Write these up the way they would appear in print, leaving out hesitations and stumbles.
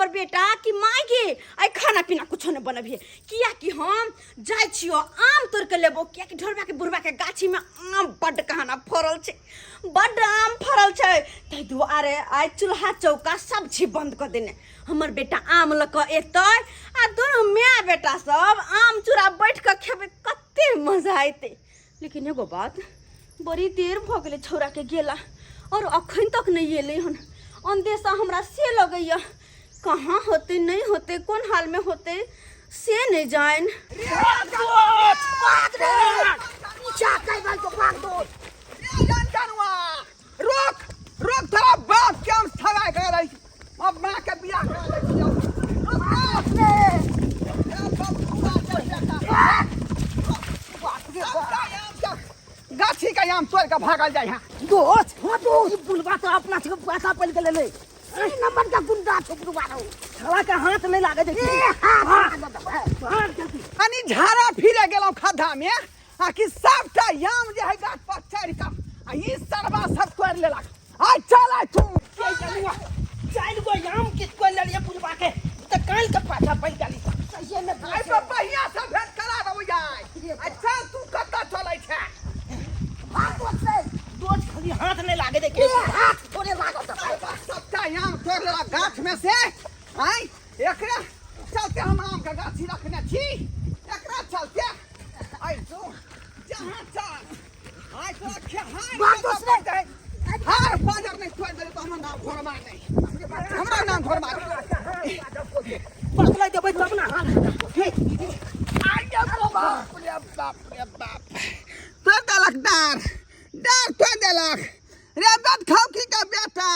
हमर बेटा कि माय गे आई खाना पीना कुछ नहीं बनबिए किया कि हम जाय छियो आम तोड़ के लेबो किया कि ढोरबा के बुढ़बा के गाछी में आम बड्ड कहाना फरल छे बड्ड आम फरल छे तै दुआरे आई चूल्हा चौका सब चीज बंद कर देने हमर बेटा आम लक एतै आ दोनों माय बेटा सब आम चूड़ा बैठ के खेबे कते मजा आइते लेकिन एगो बात बड़ी देर भ गेले छौरा के गेला और अखन तक नहीं एले हन अंदेशा हमरा से लगैया कहाँ होते नहीं होते कौन हाल में होते से नहीं जान रोक रोक तेरा बाप क्या ठगा कर रही अब मां के बियाह कर रही गाछी का आम तोड़ के भागल जाए दोस्त हो तो बुलवा तो अपना से पैसा पल के ले ले नंबर का गुंडा तो बुलवा रहा साला के हाथ में लागे दे अनि झाड़ा फिरे गेलौ खड्डा में आ कि सबटा आम जे है गाछ पर चढ़ के आ ई सरवा सब तोड़ लेलक आ चल आ तू चाइल को आम किसको ले लिया बुलवा के तो काल के पैसा पल गली सही में आई तो बढ़िया से भेंट करा दो जाय अच्छा तू कत्ता चलै छै दोस्त खाली हाथ नहीं लागे देखे हाथ थोड़े लागत सबटा आम तोड़ लेलक गाछ में से आई एकरा चलते हम आम का गाछी रखने छी एकरा चलते आई तो जहां चल आई तो रखे हाय दोस्त नहीं हाय बाजार नहीं तोड़ दे तो हम नाम घर मार नहीं हमरा नाम घर मार पकड़ा दे भाई तब ना आई जा बाप रे बाप तो देलक डर तो देलक रे बात खाओ की का बेटा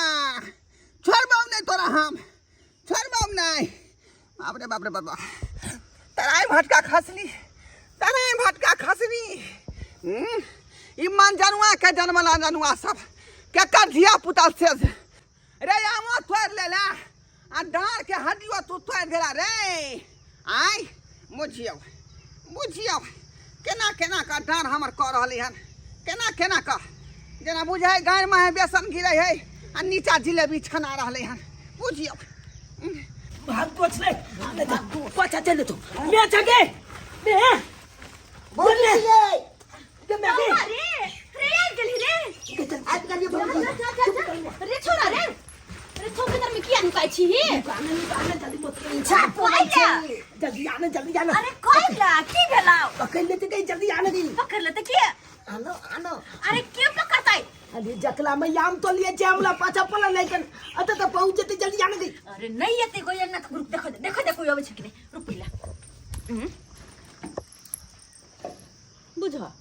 छोड़बौ नहीं तोरा हम छोड़बौ नहीं बाप रे बाबा तराई भटका खसली ई मन जनुआ के जन्मला जनुआ सब के कर धिया पुता से रे आमो तोड़ लेला आ डार के हड्डियो तू तोड़ देला रे आई बुझियो केना का डार हमर क रहली हन केना का जना बुझाय गाय में बेसन गिरै है आ नीचा जिलेबी छना रहले हन बुझियो भाग दोस्त नहीं पचा चले तो मैं जगे मैं बोल ले जब मैं अरे रे गली रे आज कर ये रे छोरा रे रे छोके तर में किया नुकाई छी आने जल्दी मत छाप आइला जल्दी आना अरे कोइला की भेला पकड़ लेते कहीं जल्दी आने दी पकड़ लेते के आनो अरे क्यों पकड़ताई अरे जकला में याम तो लिए जामला पाछा पला लेकिन अत तो पहुंचते जल्दी आने दी अरे नहीं आते कोई ना तो ग्रुप देखो आवे छ कि रुक पिला बुझा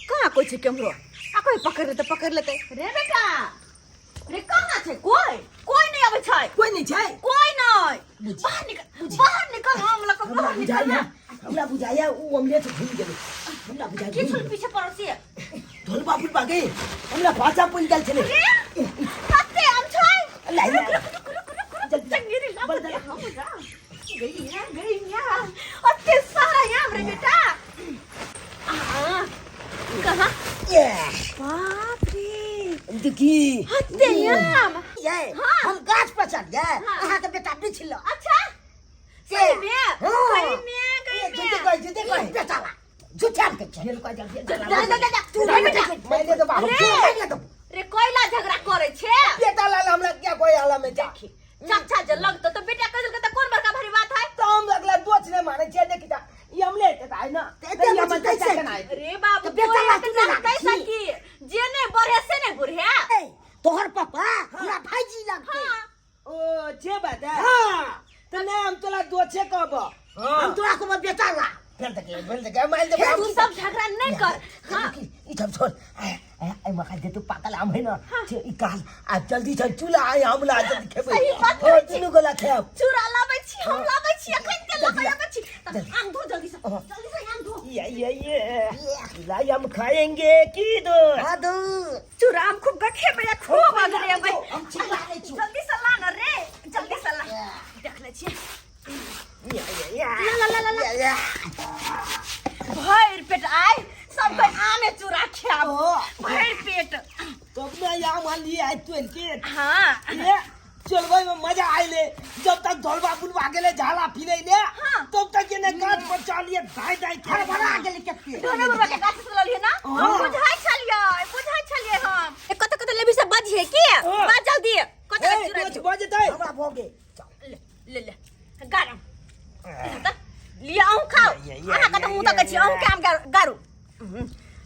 कहां कोई छ केमरो आ कोई पकड़ लेते रे बेटा रे कहां छे कोई नहीं आवे छै कोई नहीं छै कोई नहीं बाहर निकल हम लोग बाहर निकल हमरा बुझाया वो हमले से भूल गेल हमरा बुझाया के छुल पीछे पड़ोसी ढोल बाबू भागे हमरा भाषा पुल गल छले कते हम छै लाई जल्दी चंगेरी बोल दे हम जा गई या अते सारा याम रे बेटा कहां ये बाप रे देखी अते याम ये हम गाछ पर चढ़ गए कहां के बेटा बिछ लो अच्छा सही में गई में बेटा झूठा के चल को जा तू मैं दे दो बाबू रे कोइला झगड़ा करे छे बेटा लाल हमरा क्या कोई आला में देखी चक्चा जे लगतो तो बेटा कजल के कौन बड़का भारी बात है तो हम लगला दोच ने माने छे देखी ता ये हम लेते है ना ते हम कैसे रे बाबू बेटा कैसा की जेने बढ़े से ने बुढ़े तोहर पापा हमरा भाईजी लगते ओ जे बात है हां तो नाम तोला दोछे कहबो हम तोरा को बेटा ला भेल तक माइल दे तू सब झगड़ा नहीं कर हां ई सब छोड़ आई मखा दे तू पागल आम है ना ई काल आ जल्दी चल चूल्हा आई हमला जल्दी खेबे सही बात ओ तीनों गोला खेब चूरा लाबै छी हम लाबै छी अखन ते लाबै छी आम धो जल्दी से आम धो ये लाई हम खाएंगे की दो हां दो चूरा आम खूब खेबे खूब अगरे अबै हम चिल्ला रे जल्दी से ला न रे जल्दी से ला देख ले छी ला भैर पेट आय सब कोई आमे चूरा खाओ भैर पेट तो अपना यहाँ मान लिया है 20 हाँ ये चलबै में मजा आइले जब तक धोलबा बुलवा गेले झाला फिरे ले हाँ। तब तक ये ने गाछ पर चलिए धाय धाय के बड़ा गेली केते ढोले बुढ़वा के गाछ से ललिए ना बुझाई छलिए हम एक कत कत लेबी से बजिए की हाँ। बात जल्दी कत ए कत कुछ बजतै हमरा भोगे ले गारम लिया आऊं खाओ आहा का तो मुंह तक छी आऊं काम गारू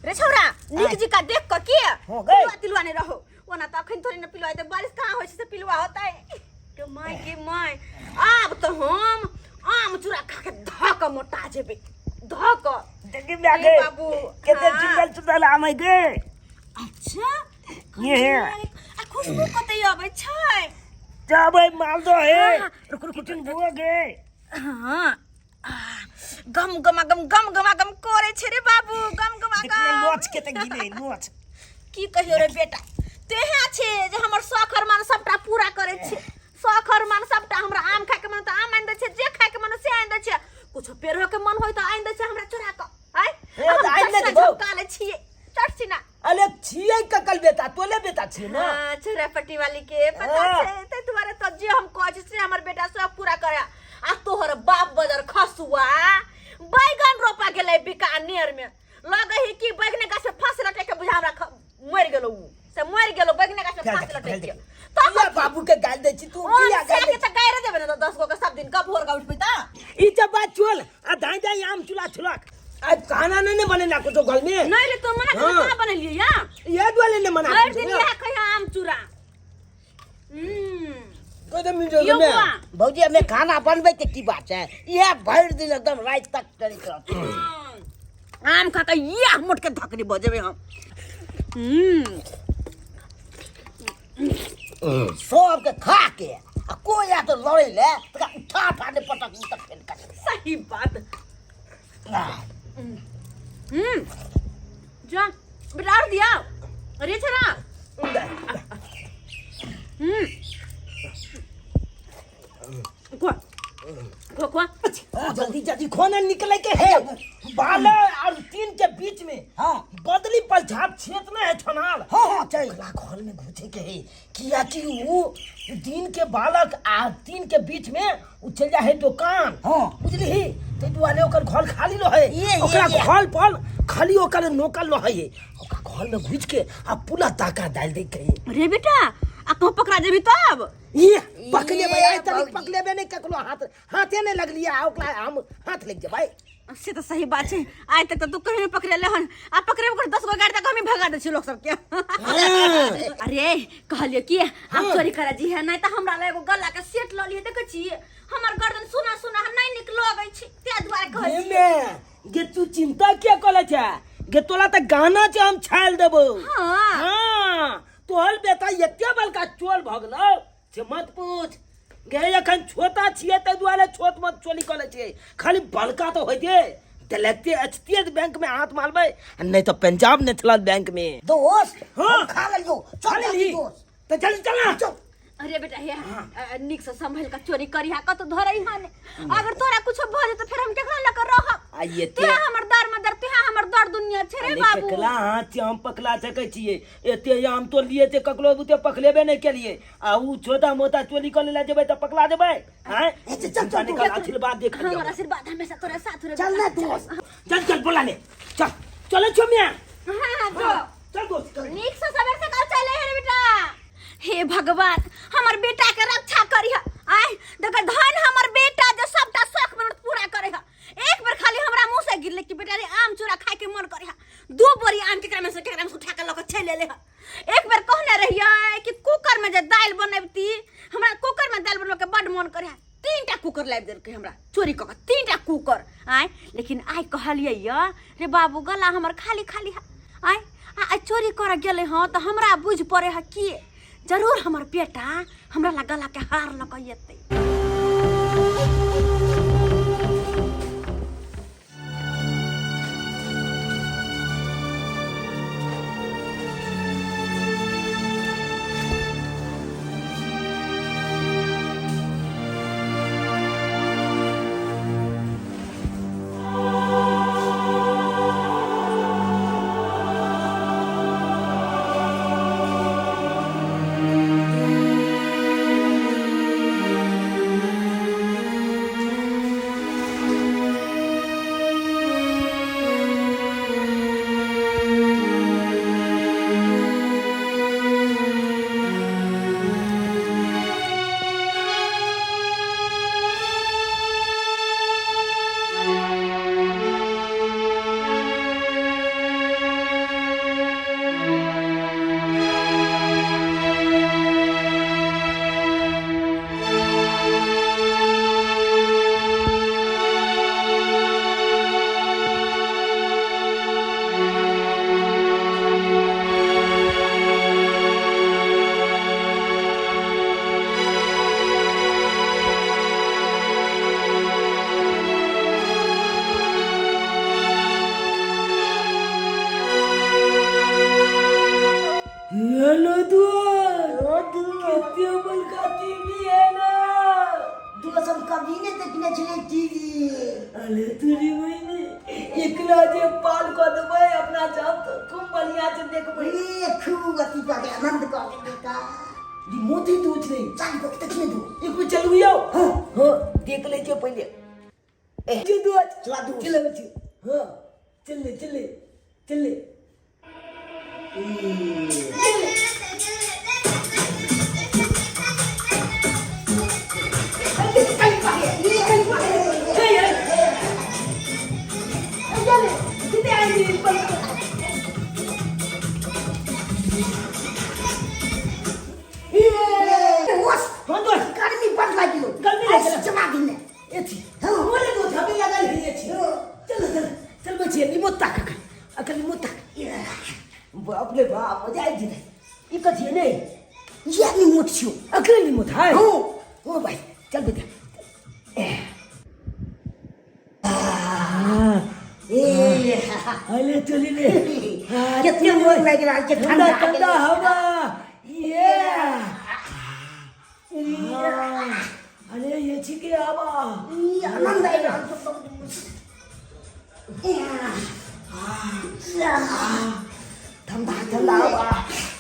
रे छोरा निक जी का देख क के हो गई। तिलवा नहीं रहो ओना त अखन थोड़ी न पिलवा दे बारिश कहां होय से पिलवा होता है के माय अब तो हम आम चूरा खा के धक मोटा जेबे धक देखि लागे बाबू केते चुदल आमै गे अच्छा ये है आ खुशबू कतै आबै छै जाबै मालदो है हाँ। रुक किचन बुआ गे हाँ गम गम करे छे रे बाबू गम देखले लोच के त गिने लोच की कहियो रे बेटा तेहे छे जे हमर शौख अरमान सबटा पूरा करे छे शौख अरमान सबटा हमरा आम खाए के मन त आम आइन दे छे जे खाए के मन से आइन दे छे कुछ पेड़ो के मन होय त आइन दे छे हमरा चोरा क आय ए, त आइन ले देबो। काले छिए चढ़छी ना अरे छियै ककल बेटा तोले बेटा छी ना हां चोरापट्टी वाली के पता हाँ। छे ते तुम्हारे तो जे हम कहै छी हमर बेटा शौख पूरा करे आ तोहर बाप बजर खसुआ बैगन रोपा गेलै बिकानेर में लगे ही कि बैगने का से फांस लटे के बुझा हमरा मर गेलो उ से मर गेलो बैगने का से फांस लटे के तो या बाबू के गाल दे छी तू किया गाल के त गायरे देबे ना 10 गो के सब दिन कब भोर का उठबे ता ई जब बात चल आ धाय धाय आम चुला छुलक आज खाना नहीं बनेला कुछ घर में नहीं रे तो मना हाँ। के बनेलिए या ये वाले ने मना हर दिन यह कहिया आम चूरा कोई मिल यो बुआ भौजी हमें खाना बनबै के की बात है ये भर दिन एकदम रात तक करी करत आम खा के या मोट के धकनी बजेबे हम सब के खा के आ कोई या तो लड़े ले तो उठा फाड़े पटक तक फेल कर सही बात जा बेटा और दिया अरे छरा को जल्दी जल्दी खाना निकले के है बाल और तीन के बीच में हाँ बदली पर झाप छेतना है ठनाल हाँ हाँ चल अगला घर में घुसे के है किया कि वो दिन के बालक आ तीन के बीच में उ चल जा है दुकान हाँ बुझली ते दुआरे ओकर घर खाली न है ये ओकरा घर पर खाली ओकर नौकर न है ओकरा घर में घुस के आ पूरा ताका डाल दे के अरे बेटा आ कहाँ पकड़ा जेबी तब ये पकले भाई आज तक भौजी। पकले बे नहीं ककलो हाथे नहीं लग लिया ओकरा हम हाथ लग जाए भाई से तो सही बात है आज तक तो तू कहीं पकड़े ले हन आ पकड़े में 10 गो गाड़ी तक हम ही भगा दे छी लोग सब के अरे कहलियो कि हम चोरी करा जी है नहीं तो हमरा ले एगो गला के सेट ल लिए देखे छी हमर गर्दन सुना सुना नहीं निकलो गई छी ते द्वारा कहै छी में गे तू चिंता क्या करे छे गे तोला त गाना छ हम छाल देबो हां हां तोहर बेटा एते बलका चोल भगलो से मत पूछ गे एखन छोटा छिए त दुआरे छोट मत चोली करे छे खाली बलका तो होय दे लगते एचटीएस बैंक में हाथ मारबे नहीं तो पंजाब नेशनल बैंक में दोस्त हाँ। हम खा लियो चल चल ली दोस्त तो जल्दी चला चल अरे बेटा हे निक से संभल का चोरी करिया का तो धरई हाने अगर तोरा कुछ भ जे तो फिर हम केकरा लेकर रह आइए ते हमर दर में दर ते हमर दर दुनिया छे रे बाबू पकला हाथ से हम पकला सके छिए एते हम तो लिए थे ककलो बुते पकलेबे नहीं के लिए आ उ छोटा मोटा चोरी कर ले जेबे तो पकला देबे हैं चल निकल आशीर्वाद देख हमर आशीर्वाद हमेशा तोरे साथ रहे चल ना दोस्त चल चल बोला ले चल चलो छोमिया हां जो चल दोस्त निक से सवेर से कल चले हे रे बेटा हे भगवान हमर बेटा के रक्षा करिह आय देख धन हमर बेटा जो सबटा शौक मन पूरा करेह एक बार खाली हमरा मुंह से गिरले कि बेटा रे आम चूरा खाए के मन करेह दो बोरी आम केकरा में से उठा के लक छे ले ले एक बार कहने रहिया कि कुकर में जे दाल बनैबती हमरा कुकर में दाल बनबे के बड मन करेह 3टा कुकर लाइब दे के हमरा चोरी क के 3टा कुकर आय लेकिन आय कहलिए या रे बाबू गला हमर खाली खाली आय आ चोरी कर गेले हां त हमरा बुझ पड़े है कि जरूर हमर बेटा हमरा ला गला के हार लगैते एते बड़का टीवी है ना दोस्त हम कभी नहीं देखने चले टीवी। अरे तुरी वही एकला जे पाल को देबै अपना जात खूब बढ़िया से देखबै ये खूब गति का आनंद का देखा। मोती दूच नहीं चल को देखने दो। एक बार चलू आओ हां देख ले जे पहले ए जो दो चला दो। चले बच्चे हां चले चले चले गर्मी बढ़ लगी हो। गर्मी लगी हो। जमा दिन ने। एथी बोले तो थबे लगा ले छी चल चल चल बच्चे निमोत तक अकल निमोत तक बाप रे बाप मजा आई जी ई कथी नहीं ये नहीं मोट छो। अकल निमोत है हो ओ भाई चल बेटा ए अरे चली ले कितने मोट लग रहा है कि ठंडा ठंडा ठंडा हवा ये अरे ये छिके हवा आनंद आएगा। ठंडा ठंडा हवा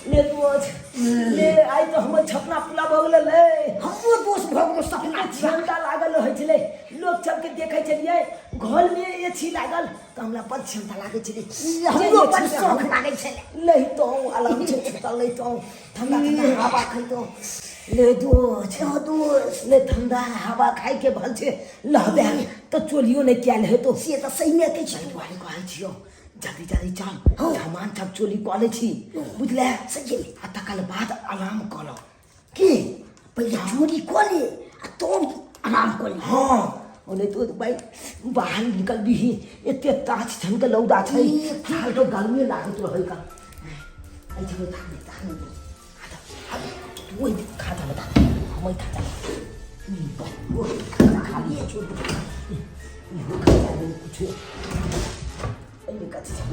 ले दोस्त ले आई तो हमर छपना पुला भ गेल ले हमरो दोस्त भगरो सपना चिंता लागल होइ छले लोग सबके देखै छलिए घर में एछि लागल त हमरा बड़ चिंता लागै छले हमरो बड़ शौक लागे छले। नहीं तो आराम से चल नहीं तो ठंडा ठंडा हवा खाई तो ले दोस्त ले ठंडा हवा खाई के भल छे लहबे तो चोलियो नहीं क्या ले तो से तो सही में के चल वाली कहै छियो जल्दी जल्दी चल सामान सब चोली कॉले छी बुझले सही में। आ तकल बाद आराम करो के पहले चोरी कोले तो आराम कोले। हाँ ओने तो भाई बाहर निकल भी एते ताज छन के लौदा छै हाल तो गर्मी लागत रहै का आई जे था वही खाता बता हम खाता वो खा लिए छोड़ ये खाता नहीं कुछ ये कथी छै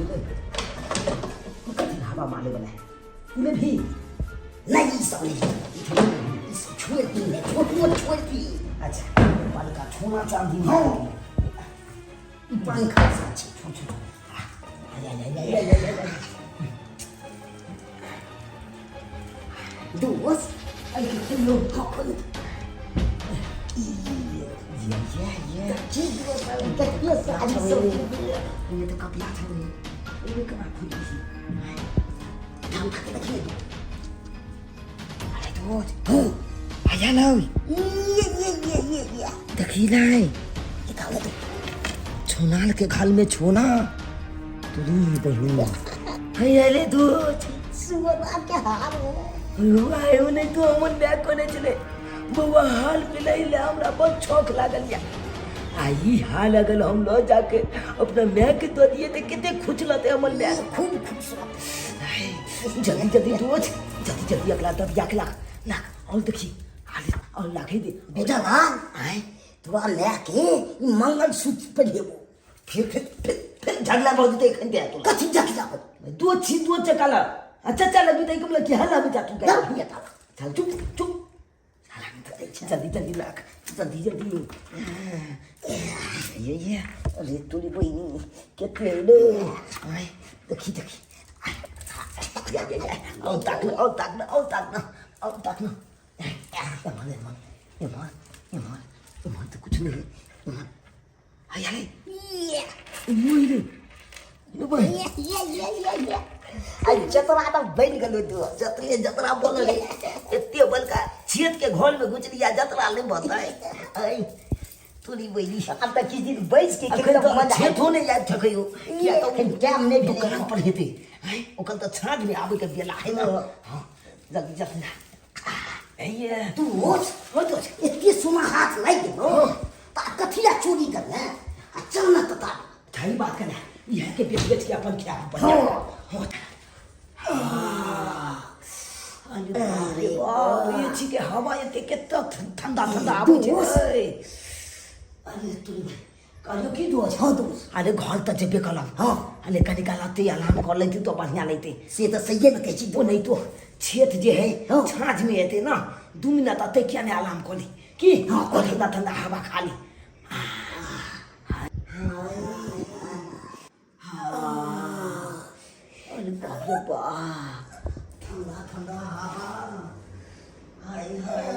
वो कथी हवा मारे बना तूने भी नहीं सॉरी छोड़ती है छोड़ती। अच्छा बाल का छोना चांदी हाँ में पंखा सच छोड़ छोड़ दोस्त अरे लोग अपन ये चीज को कितने सारी सब ये तो कब याद है ये कब खुद ही हम खा के देखिए। अरे तो आया ना ये देखी लाई ये खा ले तो छोनाल के खाल में छोना तुरी बहू अरे तो सुबह क्या हाल है। आयो नहीं तो हमन बैक कोने चले बउआ हाल मिलाई ले हमरा बहुत शौक लागल या आई हाल अगल हम लो जाके अपना मैं के दो दिए थे कितने खुश लते हमन बैक खूब खूब जल्दी जल्दी रोज जल्दी जल्दी अगला तब याकला ना और देखी हाल और लाखे दे बेटा भान आए तो लेके मंगल सूत्र पहनेबो फिर झगड़ा बहुत देखन दे तो कथी जगला दो चकाला अच्छा चल अभी तक बोला कि हाल अभी जा तू ना ये था चल चुप चुप जल्दी जल्दी लाख जल्दी जल्दी ये अरे तूने कोई कितने ले आए देखी देखी या और ताकना ये मान तो कुछ नहीं मान हाय हाय ये भाई ये आई जतरा तो बन गलो दो जतरा बोल रे एते बलका छेत के घोल में गुजरिया जतरा ले बताए आई तोरी बैली अब तक किसी दिन बैस के अखन तो मजा छेत होने जाए थकयो किया तो टाइम नहीं तो भी काम पर हेते आई ओकल तो छाज में आबे के बेला है ना हां जल्दी जल्दी ये तू हो तो इतनी सोना हाथ नहीं दो ता कथिया चोरी करना चल ना तता सही बात करना यह के बेच के अपन क्या हो अरे बाप ये छी के हवा ये कितना ठंडा आबे छै अरे तू कहलो की दोस्त हाँ दोस्त अरे घर तो जेबे कलम हाँ अरे कनी कालते अलार्म कर लेती तो बढ़िया लेते से तो सही में कहची वो नहीं तो छेत जे है हाँ। छाछ में हेते ना 2 मिनट अते क्या ने आराम कोली की हाँ, को ठंडा ठंडा हवा खाली अरे बाप रे बाप, ठंडा ठंडा हवा, हाय हाय,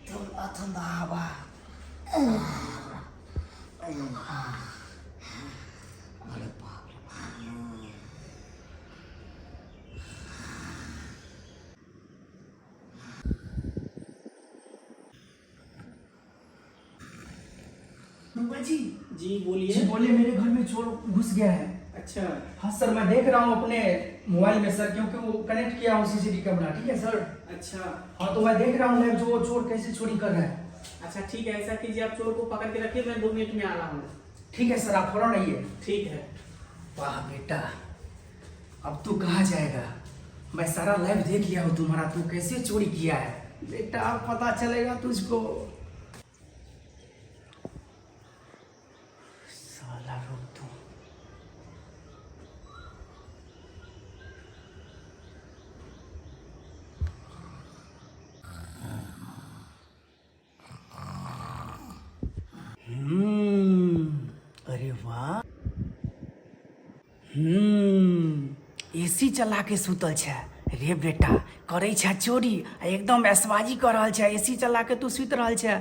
ठंडा ठंडा हवा। अरे बाप रे बाप। जी जी बोलिए। जी बोलिए, मेरे घर में चोर घुस गया है। अच्छा हाँ सर, मैं देख रहा हूँ अपने मोबाइल में सर, क्योंकि वो कनेक्ट किया हूँ सीसीटीवी कैमरा। ठीक है सर। अच्छा हाँ, तो मैं देख रहा हूँ लाइव जो चोर कैसे चोरी कर रहा है। अच्छा ठीक है, ऐसा कीजिए आप चोर को पकड़ के रखिए, मैं 2 मिनट में आ रहा हूँ। ठीक है सर, आप फौरन आइए। ठीक है। वाह बेटा, अब तू कहाँ जाएगा? मैं सारा लाइव देख लिया हूँ तुम्हारा, तू कैसे चोरी किया है। बेटा अब पता चलेगा तुझको। साला रुक तू। अरे वाह। एसी चला के सुतल छै रे बेटा, करे छै चोरी आ एकदम ऐशबाजी कर रहल छै। एसी चला के तू सुत रहल छै।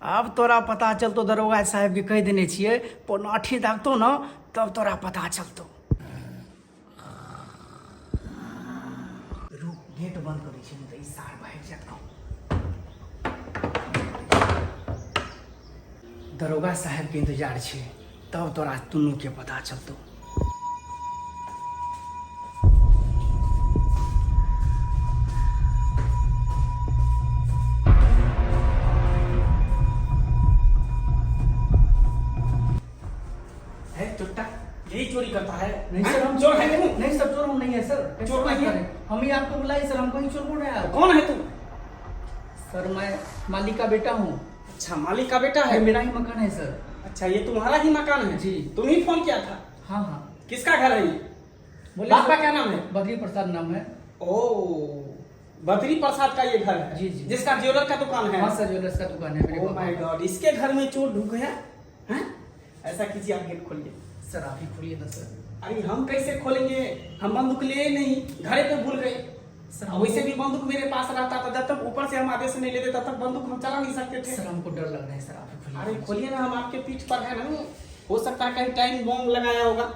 अब तोरा पता चलतो, दरोगा साहब के कह देने छियै, पोनाठी दागतो न तब तोरा पता चलतो। रुक, गेट बंद करै छै, नहीं तऽ ई सार भागि जात। दरोगा साहब के इंतजार छै, तब तोरा दुनू के पता चलतो। है चुट्टा यही चोरी करता है? नहीं सर, हम चोर है तुम? नहीं सर, चोर हम नहीं है सर। चोर नहीं है? हम ही आपको बुलाए सर, हम कहीं चोर बोल रहे हैं। कौन है तू? सर मैं मालिक का बेटा हूँ। अच्छा मालिक का बेटा ये है? मेरा ही मकान है सर। अच्छा ये तुम्हारा ही मकान है? जी। तुम ही फोन किया था? हाँ हाँ, किसका घर है ये? बोलिए बाप का सर। क्या नाम है? बद्री प्रसाद नाम है। ओ बद्री प्रसाद का ये घर है? जी, जी। जिसका ज्वेलर का दुकान है? हाँ सर, ज्वेलर्स का दुकान है मेरे ओ पापा माय का। गॉड, इसके घर में चोर ढुक गया हैं? ऐसा कीजिए आप गेट खोलिए। सर आप ही खोलिए ना सर। अरे हम कैसे खोलेंगे, हम बंदूक लिए नहीं, घरे पे भूल गए। सर वैसे भी बंदूक मेरे पास रहता था, जब तक ऊपर से हम आदेश नहीं लेते तब तक बंदूक हम चला नहीं सकते थे। सर हमको डर लग रहा है सर, आप ही खोलिए। अरे खोलिए ना, हम आपके पीठ पर है ना, हो सकता है कहीं टाइम बॉम्ब लगाया होगा।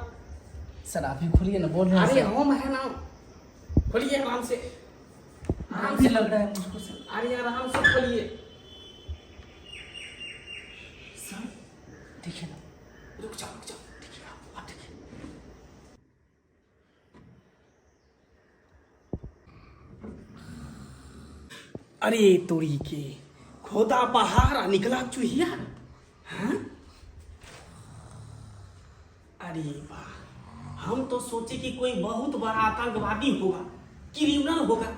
सर आप ही खोलिए ना, बोल रहे हैं अरे सर। हम है ना, खोलिए आराम से, आराम भी से। लग रहा है मुझको सर। अरे आराम से खोलिए। सर देखिए ना, रुक जाओ देखिए, आप देखिए। अरे तोरी के खोदा पहाड़ निकला चूहिया। हाँ? अरे वाह, हम तो सोचे कि कोई बहुत बड़ा आतंकवादी होगा, क्रिमिनल होगा।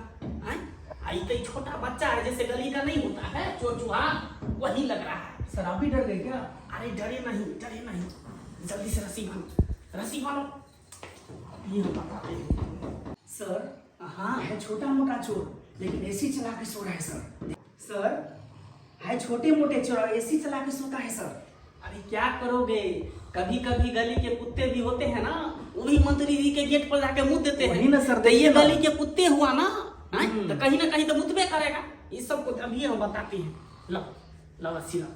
हाँ? आई कई छोटा बच्चा है, जैसे गली का नहीं होता है चोर चूहा, वही लग रहा है। सर आप भी डर गए क्या? अरे डरे नहीं, जल्दी से रस्सी बांधो। ये हम बताते हैं। सर हाँ है छोटा मोटा चोर, लेकिन एसी चला के सो रहा है सर। सर है छोटे मोटे चोर, एसी चला के सोता है सर। अरे क्या करोगे, कभी कभी गली के कुत्ते भी होते हैं ना, वो भी मंत्री जी के गेट पर जाके मुँह देते वही हैं ना सर, तो ये देखिए ना। गली के कुत्ते हुआ ना, हाँ? तो कहीं ना कहीं तो मुतबे करेगा। इस सब को अभी हम बताते हैं। लो रस्सी लो।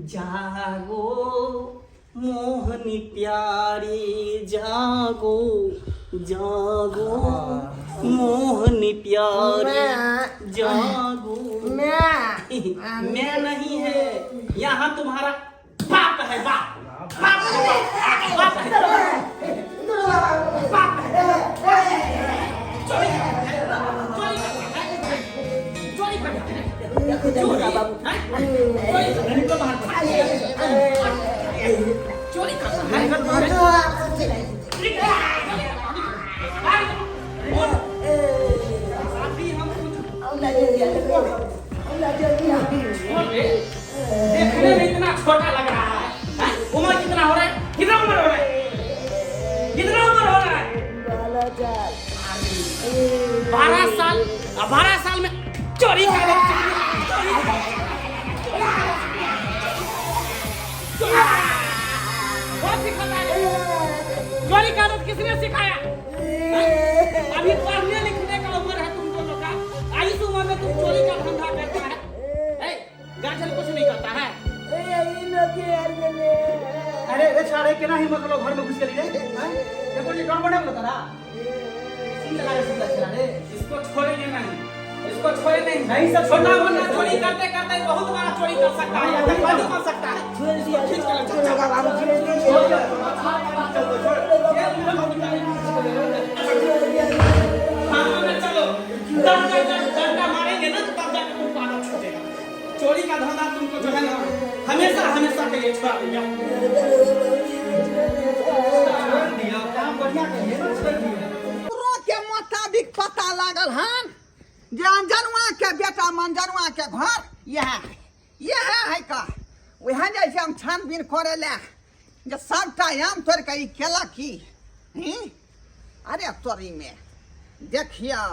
जागो मोहनी प्यारी, जागो मोहनी प्यारी, जागो। मैं नहीं है, यहाँ तुम्हारा बाप है, बाप है। देखने में इतना छोटा लग रहा है, उम्र कितना हो रहा है? कितना उम्र हो रहा है? साल 12 साल 12 साल में चोरी का चोरी का आदत किसने सिखाया? अभी पढ़ने लिखने का उम्र है तुम दोनों का, इस उम्र में तुम चोरी का धंधा करता है? गार्जियन कुछ नहीं करता है। अरे रे छाड़े के ना हिम्मत लो घर में घुस के लिए ये कोई डर बना बोला तारा सीन लगा रे इसको छोड़ेंगे नहीं, इसको छोड़े नहीं सब छोटा मोटा चोरी करते करते बहुत बड़ा चोरी कर सकता है, अपराधी बन सकता है। चलो डंडा मारेंगे ना तो तब जाकर तुमको आदत छूटेगा। चोरी का धंधा तुमको जो है ना हमेशा हमेशा के लिए छोड़ा देगा। काम बढ़िया करिए ना छोड़ दिए के मुताबिक पता लागल हन जे अंजनुआ के बेटा मंजनुआ के घर यह है का वह जैसे हम छानबीन करे ले जे सबटा आम तोड़ के ई केला की अरे तोरी में देखियो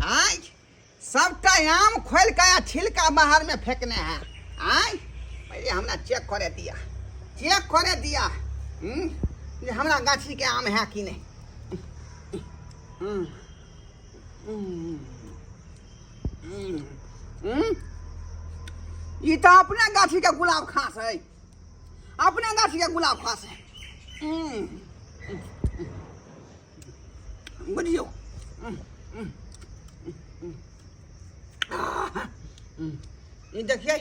आज सबटा आम खोल के छिलका बाहर में फेंकने हैं आज पहले हमरा चेक करे दिया जे हमरा गाछी के आम है कि नहीं। ये तो अपने गाछी के गुलाब खास है, अपने गाछी के गुलाब खास है। बुझियो ये देखिए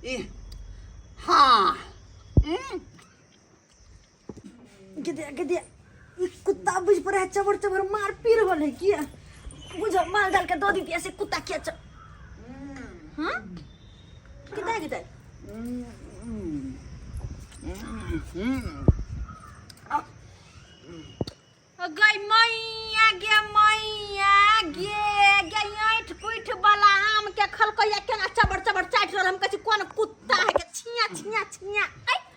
ये हाँ गदिया कुत्ता बुझ पर है चबर चबर मार पीर होल है किया बुझो माल डाल के दो दी ऐसे कुत्ता क्या च हां किधर गई मैया गे याठ कुठ वाला आम के खलकैया केना चबर चबर चाट रहल हम कहै छी कोन कुत्ता है के छिया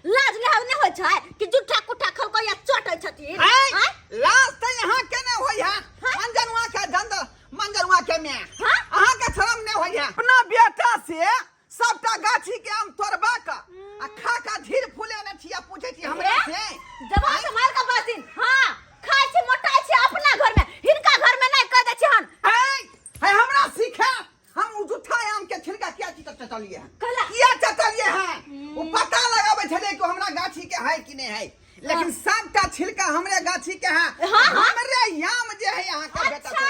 लाज लेहाव नै होय छै कि जुठा कुठा खलकैया चटै छथिन लाज त यहाँ के नै होय है मंजनुआ के धंधा मंजनुआ के में अहाँ के शरम नै होय है अपना बेटा से सबटा गाछी के आम तोड़बा का आ खा का धीर फूले न छिया पूछे छी हमरा से जबान संभाल के बासिन हां खाइ छी मोटाइ छी अपना घर में हिनका घर में नै कह दै छी हन है हमरा सीखा हम उ जुठा आम के छिलका किया चटलिए किया चटलिए हैं वो पता लगावे छले कि हमरा गाछी के है कि नहीं है लेकिन सबटा छिलका हमरे गाछी के है हमरे आम जे है यहाँ का बेटा अच्छा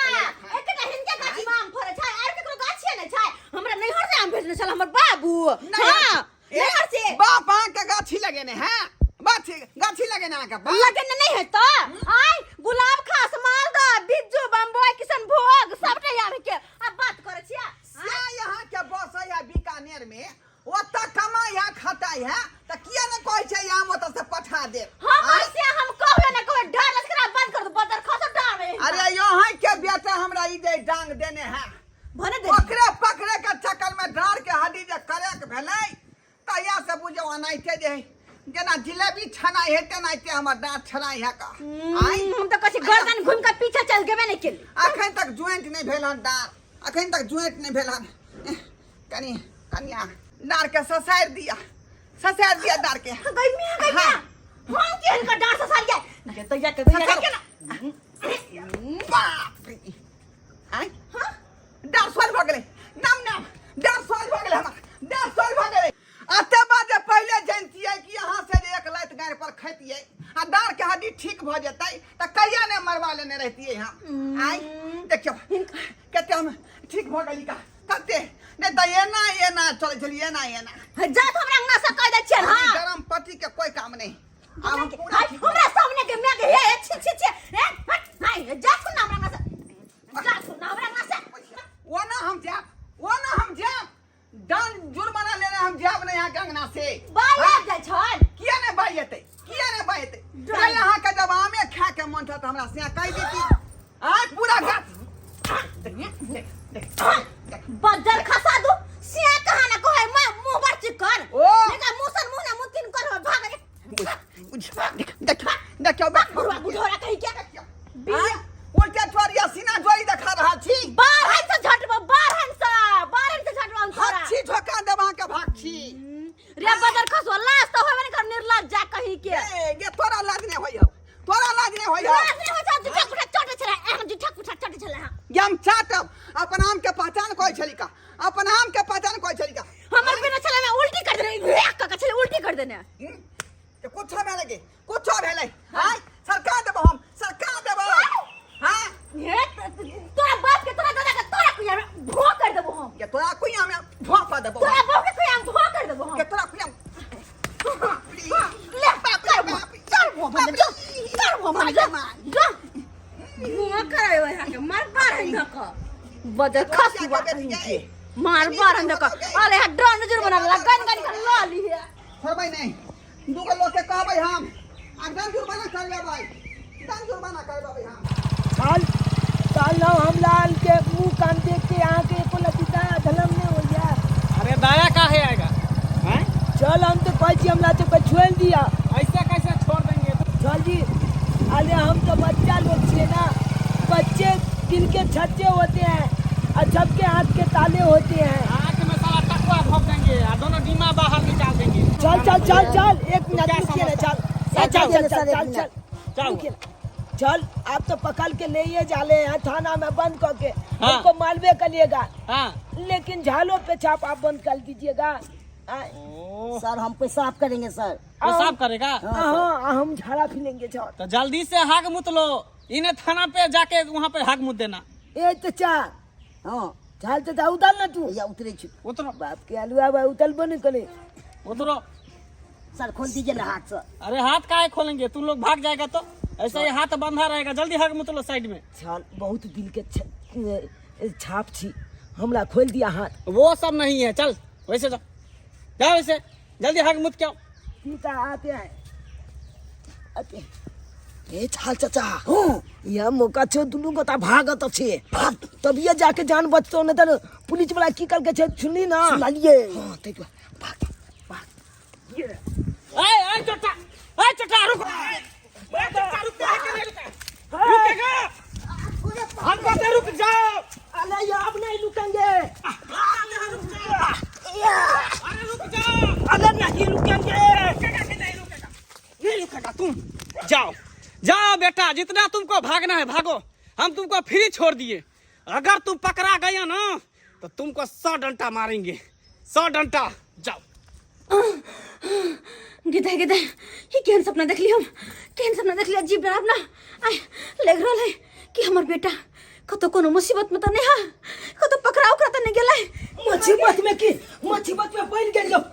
एकटा हिनके गाछी में आम फरे छै और केकरो गाछी नै छै हमरा नैहर से आम भेजने छल हमर बाबू हां नैहर से बाप आम के गाछी लगेने हैं गाछी लगेने आके लगेने नहीं है तो आई गुलाब खास मालदा बिज्जू बम्बई किशनभोग सबटा आम के अब बात करे छिया यहाँ के बस है बीकानेर में ओता कमाई है खटाई है त किया न कहै छै आम ओता से पठा दे हम ऐसे हम कहबे न कहबे ढाल लसकरा बंद कर दो बदर खसो डाल में अरे यहाँ के बेटा हमरा ई दे डांग देने है भने दे पकड़े के चक्कर में डार के हड्डी जे करे के भेलै तया से बुझो अनाइते दे जेना जिलेबी छनाई हेते नाइते हमर दांत छनाई है का हम तो कछि गर्दन घुम के पीछे चल गेबे नहीं केली अखन तक ज्वाइंट नहीं भेल हन डार अखन तक ज्वाइंट नहीं भेल हन कनिया डार के ससार दिया डार के गई हम केहन का डार ससार जाए के तैया के बाप रे आई हां डार सोल भ गेलै नाम डार सोल भ गेलै हमर डार सोल भ गेलै अते बात पहले जानतियै कि यहाँ से एक लात गाड़ पर खैतियै आ डार के हड्डी ठीक भ जेतै त कहिया ने मरवा लेने रहतियै हम आई देखियो कते हम ठीक भ गेली का कते ने त एना चलै छलियै एना जा तो हमरा अंगना से कह दै छियै हां गरम पट्टी के कोई काम नहीं हम पूरा हमरा सामने के मैं के हे छी हाय जा सुन हमरा अंगना से जा सुन हमरा अंगना से वो ना हम जाब डान जुर्माना लेने हम जाब नहीं यहाँ गंगना से बाय आ जाय छन किया ने बायते यहाँ के जब आमे खा के मन था हमरा से कह देती आज पूरा गाछ बदर खसा दू सिया कहा ना कोई मैं मुंह पर चिकन ओ नेका मुसन मुंह ना मुतिन कर भाग रे देख देखियो बुढ़वा बुढ़ोरा कहीं क्या हां उल्टा चोरिया सीना जोई देखा रहा छी बारहन से झटबो बारहन से झटबो हम तोरा छी ठोका देबा के भाग छी रे बदर खसो लाश तो होबे नहीं कर निर्लज जा कहीं के गे तोरा लाज नहीं होइयो लाज नहीं होइयो जुठा कुठा चटे छला जुठा कुठा चटे छला हम चाटब अपन आम के पहचान कोई छली का अपन आम के पहचान कोई छली का हमर बिना छला में उल्टी कर देने एक का छले उल्टी कर देने के कुछ भेले हां सरकार देबो हां ये तोरा बाप के तोरा दादा के तोरा कुया में भो कर देबो हम के तोरा कुया में भोपा देबो तोरा बाप के कुया में भो कर देबो हम के तोरा कुया ले बाप चल भो बन जा चल भो बन जा जा घुमा करे हो यहां के मार बार है न का बदर खसी बात के मार बार है न का अरे हा ड्रोन नजर बना ला गन गन कर ला ली है छोड़बै नहीं दूगो लोग के कहबै हम एकदम जुर्माना करबे भाई एकदम जुर्माना करबे हम चल लो हम लाल के मुंह कान देख के यहाँ के को लतिता धलम में हो गया। अरे दाया काहे आएगा हैं? चल हम तो कहै छी हमरा तो छोड़ दिया ऐसे कैसे छोड़ देंगे? चल जी अरे हम तो बच्चा लोग छे ना बच्चे दिल के छज्जे होते हैं और सबके हाथ के ताले होते हैं। आँख में साला टकुआ भोंक देंगे और दोनों डीमा बाहर निकाल देंगे। चल चल चल चल एक मिनट रुकिए ना चल चल चल आप तो पकड़ के ले जाले हैं थाना में बंद करके हमको मालवे करिएगा लेकिन झालों पे छाप आप बंद कर दीजिएगा। सर हम पेशाब करेंगे सर। पेशाब करेगा? हाँ हम झाड़ा फिलेंगे सर। तो जल्दी से हाग मुत लो, इन्हें थाना पे जाके वहाँ पे हाग मुत देना। ए चचा हाँ झाल चचा उतार ना तू या उतरे छी उतरो बाप के आलुआ भाई उतल बने करे उतरो। सर खोल दीजिए ना हाथ सर। अरे हाथ काहे खोलेंगे? तुम लोग भाग जाएगा तो ऐसा ही हाथ बंधा रहेगा। जल्दी हाग मुत लो साइड में। छाल बहुत दिल के छाप छी हमरा खोल दिया हाथ। वो सब नहीं है, चल वैसे जाओ जाओ वैसे जल्दी हाग मुत क्या ठीक है आते हैं आते ए छाल चचा यह मौका छो दुनू गोता भागत छे तभिए जाके जान बचतो न त पुलिस वाला की करके छे सुनली ना सुनालिए हां ठीक है भाग भाग ये ए चटा रुक रुकेगा हम कहते रुक जाओ। अरे ये अब नहीं रुकेंगे अरे रुक जाओ। अरे नहीं रुकेंगे नहीं रुकेगा तुम। जाओ बेटा, जितना तुमको भागना है भागो, हम तुमको फ्री छोड़ दिए। अगर तुम पकड़ा गया ना तो तुमको 100 डंटा मारेंगे, 100 डंटा। जाओ। गिदा ये केहन सपना देख लियो केहन सपना देख लियो जीव डरावना आय लग रहल है कि हमर बेटा कतो कोनो मुसीबत में त नहीं है कतो पकड़ाओ करता नहीं गेलै मुसीबत में पड़ गेल अब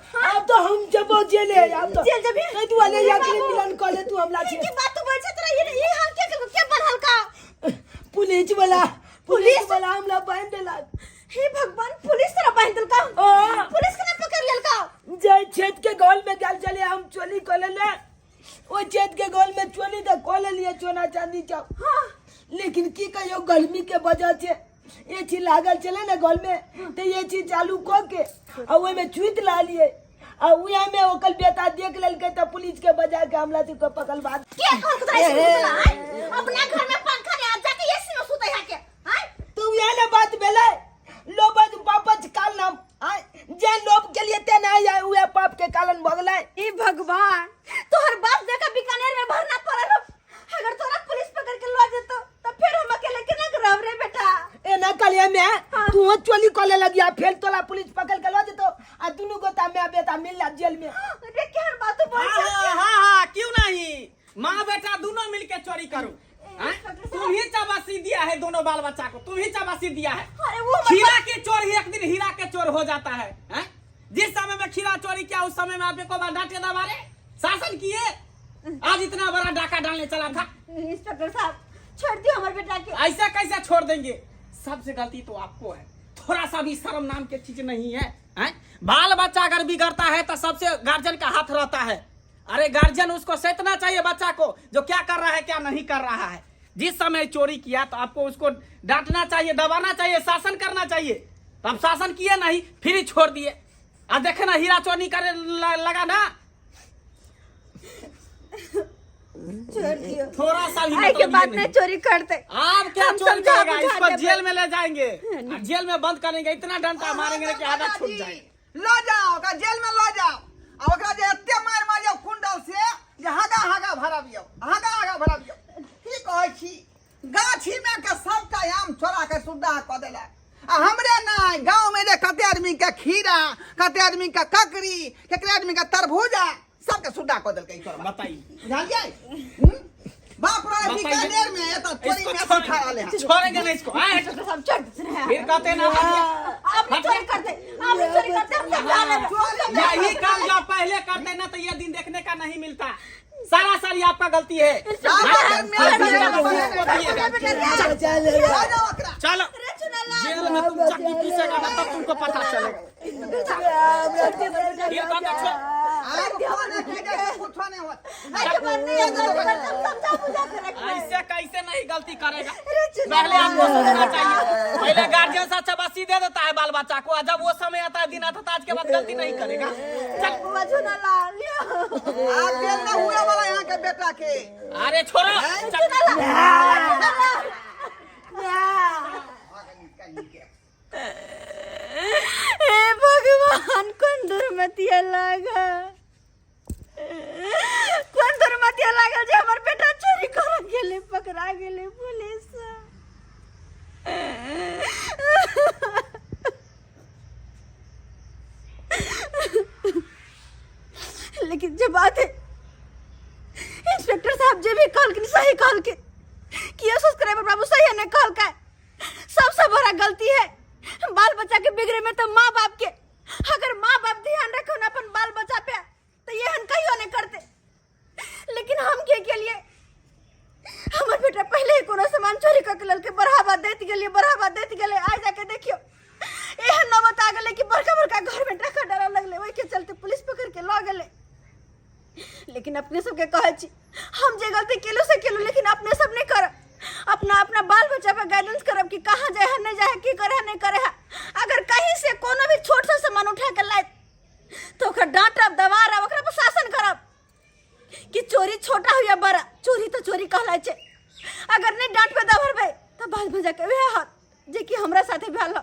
तो हम जब जेल है अब तो जेल जबे कह तू वाले या के मिलन कर ले तू हमला छे की बात तो बोल छ तोरा ये हाल के बनल का पुलिस वाला हमला बांध देला। हे भगवान पुलिस तरह बांध देल का पुलिस के ना पकड़ लेल का जय छेद के गोल में गल चले हम चोरी कर ले ओ छेद के गोल में चोरी तो खोल लिए सोना चांदी चप हां लेकिन की कहियो गर्मी के वजह से ये चीज लागल चले ना गोल में तो ये चीज चालू को के और ओए में चुइत ला लिए और उया में ओकल बेटा देख लेल के तो पुलिस के बजा के हमला से को पकड़ बात के कौन कुतरा है अपना घर में पंखा ने आ जाके एसी में सुतै है के हां तू ये ले बात बेले लोबद वापस काल नाम आय जे लोभ के लिए ते नहीं आए हुए पाप के कारण भगले। ए भगवान तोहर बाप देखा बीकानेर में भरना पड़ल अगर तोरा पुलिस पकड़ के लो जेतो तो फिर हम अकेले केना करब रे बेटा ए ना कलिया में तू चोरी करे लगिया फिर तोला पुलिस पकड़ के लो जेतो आ दुनु गोता में बेटा मिल ला जेल में रे केहन बात बोल छ हाँ क्यों नहीं, माँ बेटा दोनों मिलके चोरी करो। तुम ही चाबासी दिया है दोनों बाल बच्चा को, तुम ही चाबासी दिया है। अरे वो खीरा के चोर ही एक दिन हीरा के चोर हो जाता है, हैं? जिस समय में खीरा चोरी किया उस समय में आप को डांटे दबारे शासन किए, आज इतना बड़ा डाका डालने चला था। इंस्पेक्टर साहब छोड़ दियो हमारे बेटा के। ऐसा कैसे छोड़ देंगे? सबसे गलती तो आपको है, थोड़ा सा भी शर्म नाम की चीज नहीं है, हैं? बाल बच्चा अगर बिगड़ता है तो सबसे गार्जियन का हाथ रहता है। अरे गार्जियन उसको सेतना चाहिए बच्चा को, जो क्या कर रहा है क्या नहीं कर रहा है। जिस समय चोरी किया तो आपको उसको डांटना चाहिए, दबाना चाहिए, शासन करना चाहिए। तो हम शासन किए नहीं, फिर ही छोड़ दिए। अब देखे ना हीरा चोरी करने लगा ना, छोड़ दियो। थोड़ा सा भी आई के मतलब बाद ये नहीं नहीं। चोरी करते। आप क्या हम चोरी समझा करेगा? बुझा इसको के जेल में ले जाएंगे और जेल में बंद करेंगे, इतना डंडा मारेंगे कि आधा छूट जाए। लो जाओ का जेल में लो जाओ आ ओकरा जे एते मार मारियो कुंडल से जे हागा हागा भराबियो, हागा हागा भराबियो। की कहै छी गाछी में के सबटा आम छोड़ा के सुद्धा क देला आ हमरे नहीं गांव में जे कते आदमी के खीरा, कते आदमी के ककड़ी, कते आदमी के तरबूजा सबके सुद्धा क देलकै छोरा। बताइए जानिए बाप रे की बताइए। कानेर में ये तो चोरी इसको में सिखा रहले हैं। छोड़ेंगे नहीं इसको। आए, सब छोड़ देते हैं। फिर कहते ना आप नहीं चोरी करते, आप नहीं चोरी करते, हम सब जाने में। यही काम जो पहले करते ना तो ये दिन देखने का नहीं मिलता। सारा सारी आपका गलती है। चलो जेल में तुम चक्की पीसेगा ना तब तुमको पता चलेगा। ये बात अच्छा। ऐसे कैसे नहीं गलती करेगा? पहले आपको सोचना चाहिए। पहले गार्जियन से शाबाशी दे देता है बाल बच्चा को, जब वो समय आता है दिन आता है तो आज के बाद गलती नहीं करेगा। चल आप जेल में हुए वाला यहाँ के बेटा के अरे छोड़ो चल। हे भगवान कौन दुर्मतिया लागा, कौन दुर्मतिया लागा जे हमर बेटा चोरी कर गेले, पकड़ा गेले पुलिस। लेकिन जब बात है इंस्पेक्टर साहब जे भी कहल के सही कहल के कि ये सब्सक्राइबर बाबू सही है, नहीं कहल का सबसे बड़ा गलती है बाल बच्चा के बिगड़े में तो माँ बाप के। अगर माँ बाप ध्यान रखो ना अपन बाल बच्चा पे तो ये हम कहियो नहीं करते। लेकिन हम के लिए हमार बेटा पहले ही कोनो सामान चोरी करके ललके बढ़ावा देत गेलिए, बढ़ावा देत गेले। आज जाके देखियो एहन नौबत आ गेले कि बड़का बड़का घर में डका डरा लगले, वही के चलते पुलिस पकड़ के ला गेले। लेकिन अपने सबके कहे छी हम जे गलती केलू से केलू, लेकिन अपने सब नहीं करब। अपना अपना बाल बच्चा पे गाइडेंस करब कि कहाँ जाए है, नहीं जाए है, की करे है, नहीं करे है। अगर कहीं से कोनो भी छोट सा सामान उठा के लाए तो ओकर डांटब, दबारब, ओकरा पर शासन करब कि चोरी छोटा हो या बड़ा, चोरी तो चोरी कहलाय छै। अगर नहीं डांट पे दबरबै तो बाल बच्चा के वह हाथ जे कि हमरा साथे भेल हो।